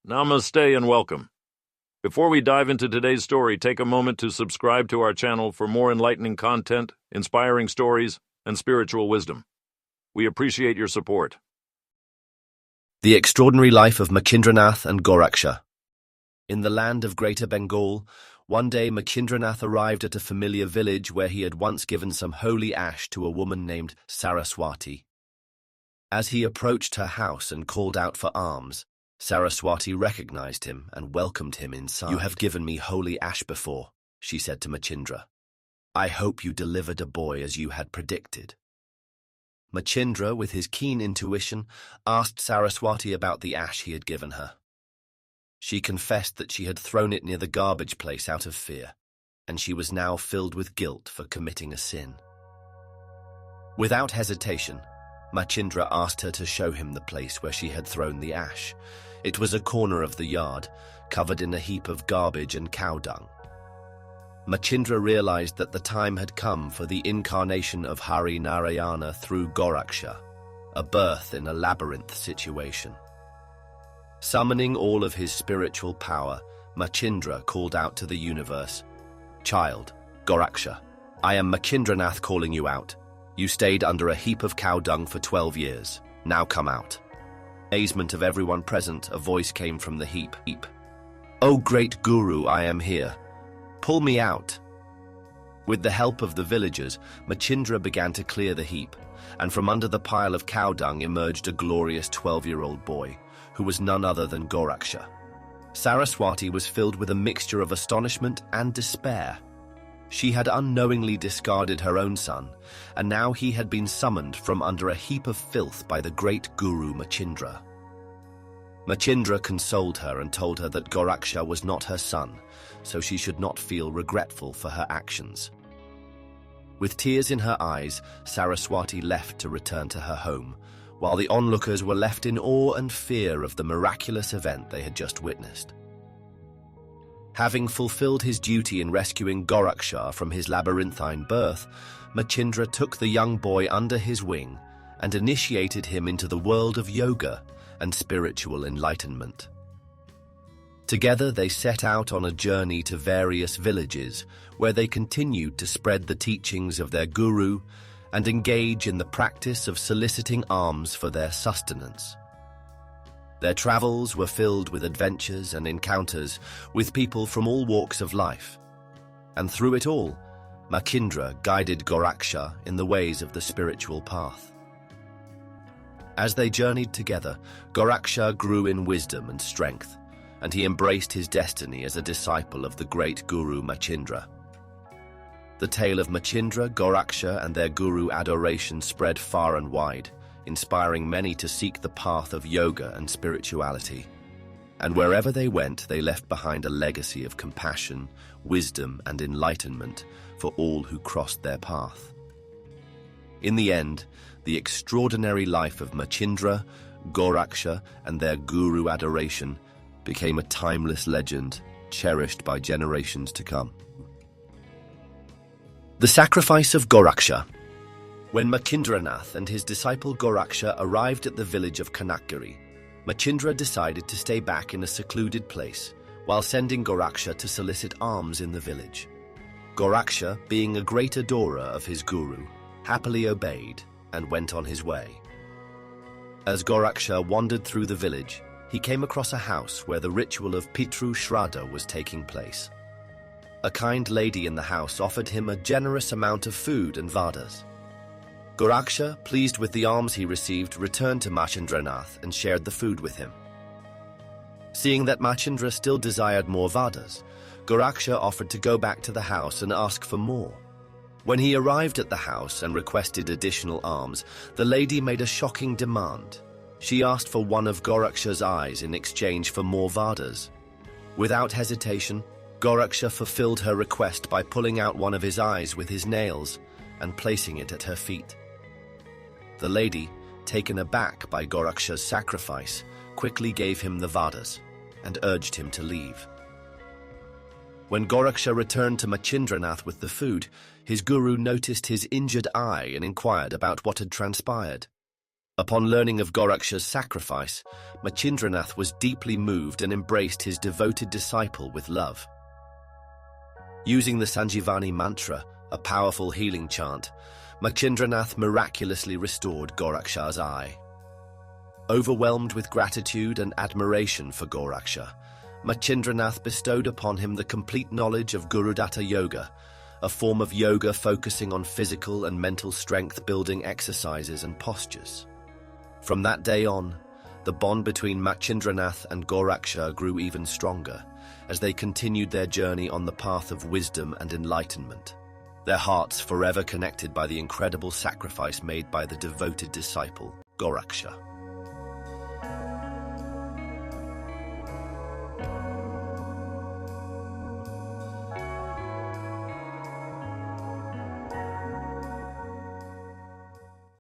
Namaste and welcome. Before we dive into today's story, take a moment to subscribe to our channel for more enlightening content, inspiring stories, and spiritual wisdom. We appreciate your support. The Extraordinary Life of Macchindranath and Goraksha. In the land of Greater Bengal, one day Macchindranath arrived at a familiar village where he had once given some holy ash to a woman named Saraswati. As he approached her house and called out for alms, Saraswati recognized him and welcomed him inside. "You have given me holy ash before," she said to Machindra. "I hope you delivered a boy as you had predicted." Machindra, with his keen intuition, asked Saraswati about the ash he had given her. She confessed that she had thrown it near the garbage place out of fear, and she was now filled with guilt for committing a sin. Without hesitation, Machindra asked her to show him the place where she had thrown the ash. It was a corner of the yard, covered in a heap of garbage and cow dung. Machindra realized that the time had come for the incarnation of Hari Narayana through Goraksha, a birth in a labyrinth situation. Summoning all of his spiritual power, Machindra called out to the universe, "Child, Goraksha, I am Macchindranath calling you out. You stayed under a heap of cow dung for 12 years. Now come out." Amazement of everyone present, a voice came from the heap. "O great Guru, I am here. Pull me out." With the help of the villagers, Machindra began to clear the heap, and from under the pile of cow dung emerged a glorious 12-year-old boy, who was none other than Goraksha. Saraswati was filled with a mixture of astonishment and despair. She had unknowingly discarded her own son, and now he had been summoned from under a heap of filth by the great Guru Machindra. Machindra consoled her and told her that Goraksha was not her son, so she should not feel regretful for her actions. With tears in her eyes, Saraswati left to return to her home, while the onlookers were left in awe and fear of the miraculous event they had just witnessed. Having fulfilled his duty in rescuing Goraksha from his labyrinthine birth, Machindra took the young boy under his wing and initiated him into the world of yoga and spiritual enlightenment. Together they set out on a journey to various villages where they continued to spread the teachings of their guru and engage in the practice of soliciting alms for their sustenance. Their travels were filled with adventures and encounters with people from all walks of life, and through it all, Machindra guided Goraksha in the ways of the spiritual path. As they journeyed together, Goraksha grew in wisdom and strength, and he embraced his destiny as a disciple of the great Guru Machindra. The tale of Machindra, Goraksha, and their guru adoration spread far and wide, inspiring many to seek the path of yoga and spirituality. And wherever they went, they left behind a legacy of compassion, wisdom, and enlightenment for all who crossed their path. In the end, the extraordinary life of Machindra, Goraksha, and their guru adoration became a timeless legend, cherished by generations to come. The Sacrifice of Goraksha. When Macchindranath and his disciple Goraksha arrived at the village of Kanakgiri, Machindra decided to stay back in a secluded place while sending Goraksha to solicit alms in the village. Goraksha, being a great adorer of his guru, happily obeyed and went on his way. As Goraksha wandered through the village, he came across a house where the ritual of Pitru Shraddha was taking place. A kind lady in the house offered him a generous amount of food and vadas. Goraksha, pleased with the alms he received, returned to Macchindranath and shared the food with him. Seeing that Machindra still desired more vadas, Goraksha offered to go back to the house and ask for more. When he arrived at the house and requested additional alms, the lady made a shocking demand. She asked for one of Goraksha's eyes in exchange for more vadas. Without hesitation, Goraksha fulfilled her request by pulling out one of his eyes with his nails and placing it at her feet. The lady, taken aback by Goraksha's sacrifice, quickly gave him the vadas and urged him to leave. When Goraksha returned to Macchindranath with the food, his guru noticed his injured eye and inquired about what had transpired. Upon learning of Goraksha's sacrifice, Macchindranath was deeply moved and embraced his devoted disciple with love. Using the Sanjivani mantra, a powerful healing chant, Macchindranath miraculously restored Goraksha's eye. Overwhelmed with gratitude and admiration for Goraksha, Macchindranath bestowed upon him the complete knowledge of Gurudatta Yoga, a form of yoga focusing on physical and mental strength-building exercises and postures. From that day on, the bond between Macchindranath and Goraksha grew even stronger as they continued their journey on the path of wisdom and enlightenment, their hearts forever connected by the incredible sacrifice made by the devoted disciple, Goraksha.